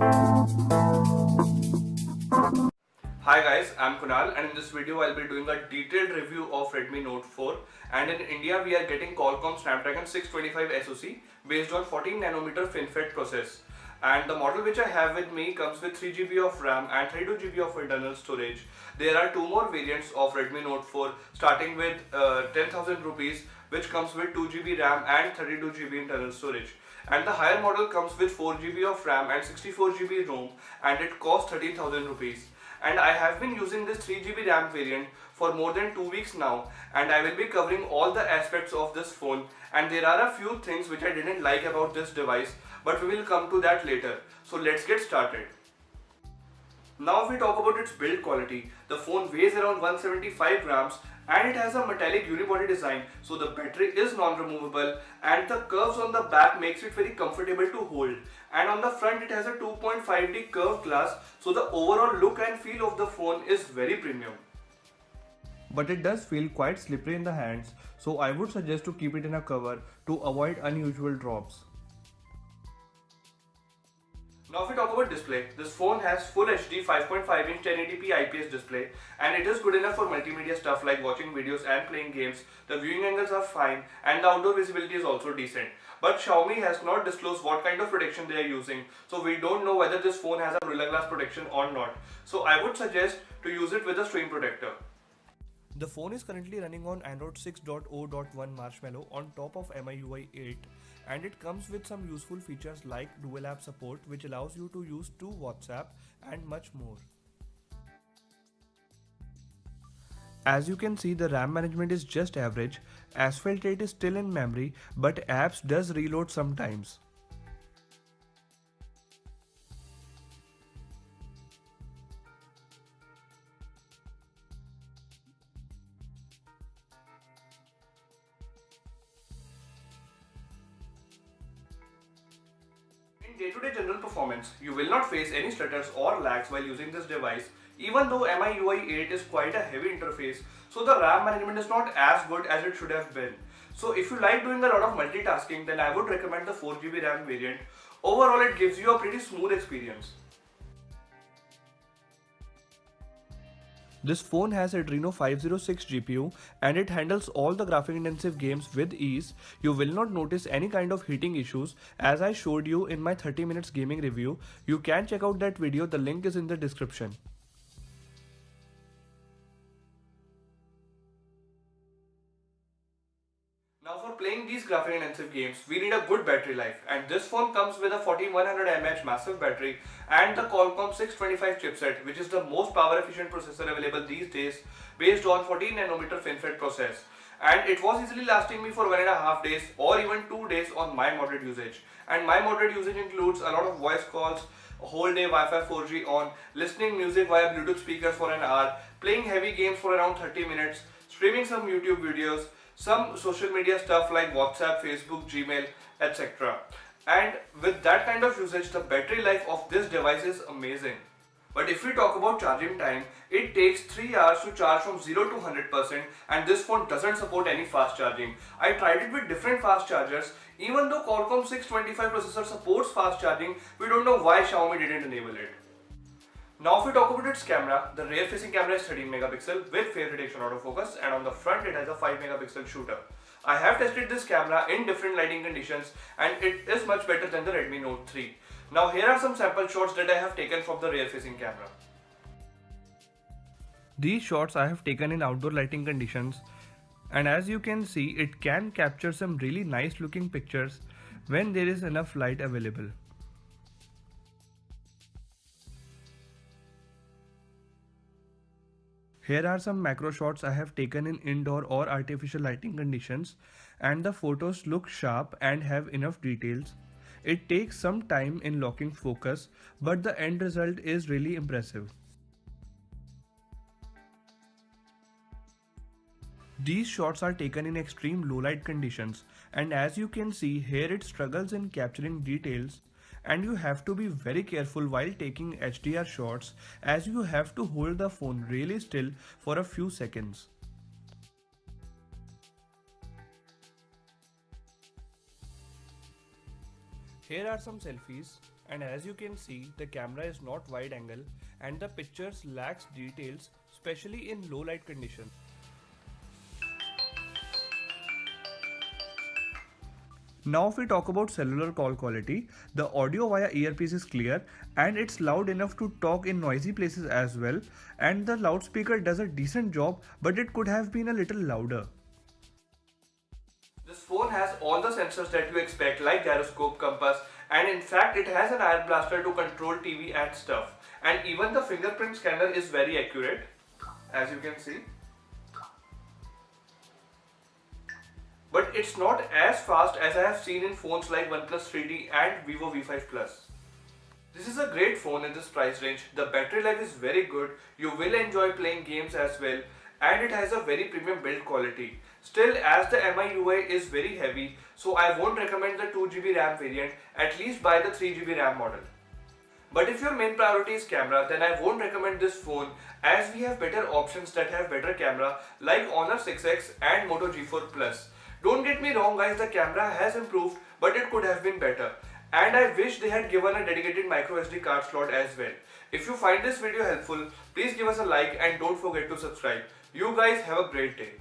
Hi guys, I'm Kunal and in this video I'll be doing a detailed review of Redmi Note 4, and in India we are getting Qualcomm Snapdragon 625 SoC based on 14nm FinFET process, and the model which I have with me comes with 3GB of RAM and 32GB of internal storage. There are two more variants of Redmi Note 4 starting with 10,000 rupees, which comes with 2GB RAM and 32GB internal storage, and the higher model comes with 4GB of RAM and 64GB ROM and it costs 13,000 rupees. And I have been using this 3GB RAM variant for more than 2 weeks now, and I will be covering all the aspects of this phone, and there are a few things which I didn't like about this device, but we will come to that later. So let's get started. Now if we talk about its build quality, the phone weighs around 175 grams and it has a metallic unibody design, so the battery is non-removable and the curves on the back makes it very comfortable to hold, and on the front it has a 2.5D curved glass, so the overall look and feel of the phone is very premium. But it does feel quite slippery in the hands, so I would suggest to keep it in a cover to avoid unusual drops. Now if we talk about display, this phone has Full HD 5.5 inch 1080p IPS display, and it is good enough for multimedia stuff like watching videos and playing games. The viewing angles are fine and the outdoor visibility is also decent. But Xiaomi has not disclosed what kind of protection they are using, so we don't know whether this phone has a Gorilla Glass protection or not. So I would suggest to use it with a screen protector. The phone is currently running on Android 6.0.1 Marshmallow on top of MIUI 8, and it comes with some useful features like dual app support, which allows you to use two WhatsApp and much more. As you can see, the RAM management is just average. Asphalt 8 is still in memory, but apps does reload sometimes. In day-to-day general performance, you will not face any stutters or lags while using this device, even though MIUI 8 is quite a heavy interface, so the RAM management is not as good as it should have been. So if you like doing a lot of multitasking, then I would recommend the 4GB RAM variant. Overall, it gives you a pretty smooth experience. This phone has Adreno 506 GPU and it handles all the graphic intensive games with ease. You will not notice any kind of heating issues, as I showed you in my 30 minutes gaming review. You can check out that video, the link is in the description. Now for playing these graphic intensive games, we need a good battery life, and this phone comes with a 4100 mAh massive battery and the Qualcomm 625 chipset, which is the most power efficient processor available these days based on 14nm FinFET process. And it was easily lasting me for 1.5 days or even 2 days on my moderate usage. And my moderate usage includes a lot of voice calls, a whole day Wi-Fi 4G on, listening music via Bluetooth speakers for an hour, playing heavy games for around 30 minutes, streaming some YouTube videos, some social media stuff like WhatsApp, Facebook, Gmail, etc. And with that kind of usage, the battery life of this device is amazing. But if we talk about charging time, it takes 3 hours to charge from 0 to 100%, and this phone doesn't support any fast charging. I tried it with different fast chargers. Even though Qualcomm 625 processor supports fast charging, we don't know why Xiaomi didn't enable it. Now if we talk about its camera, the rear facing camera is 13 megapixel with face detection autofocus, and on the front it has a 5 megapixel shooter. I have tested this camera in different lighting conditions and it is much better than the Redmi Note 3. Now here are some sample shots that I have taken from the rear facing camera. These shots I have taken in outdoor lighting conditions, and as you can see, it can capture some really nice looking pictures when there is enough light available. Here are some macro shots I have taken in indoor or artificial lighting conditions, and the photos look sharp and have enough details. It takes some time in locking focus, but the end result is really impressive. These shots are taken in extreme low light conditions, and as you can see here, it struggles in capturing details, and you have to be very careful while taking HDR shots, as you have to hold the phone really still for a few seconds. Here are some selfies, and as you can see, the camera is not wide angle and the pictures lacks details, especially in low light conditions. Now if we talk about cellular call quality, the audio via earpiece is clear and it's loud enough to talk in noisy places as well, and the loudspeaker does a decent job, but it could have been a little louder. This phone has all the sensors that you expect, like gyroscope, compass, and in fact it has an air blaster to control TV and stuff. And even the fingerprint scanner is very accurate, as you can see. But it's not as fast as I have seen in phones like OnePlus 3D and Vivo V5 Plus. This is a great phone in this price range. The battery life is very good, you will enjoy playing games as well, and it has a very premium build quality. Still, as the MIUI is very heavy, so I won't recommend the 2GB RAM variant, at least buy the 3GB RAM model. But if your main priority is camera, then I won't recommend this phone, as we have better options that have better camera like Honor 6X and Moto G4 Plus. Don't get me wrong guys, the camera has improved, but it could have been better. And I wish they had given a dedicated microSD card slot as well. If you find this video helpful, please give us a like and don't forget to subscribe. You guys have a great day.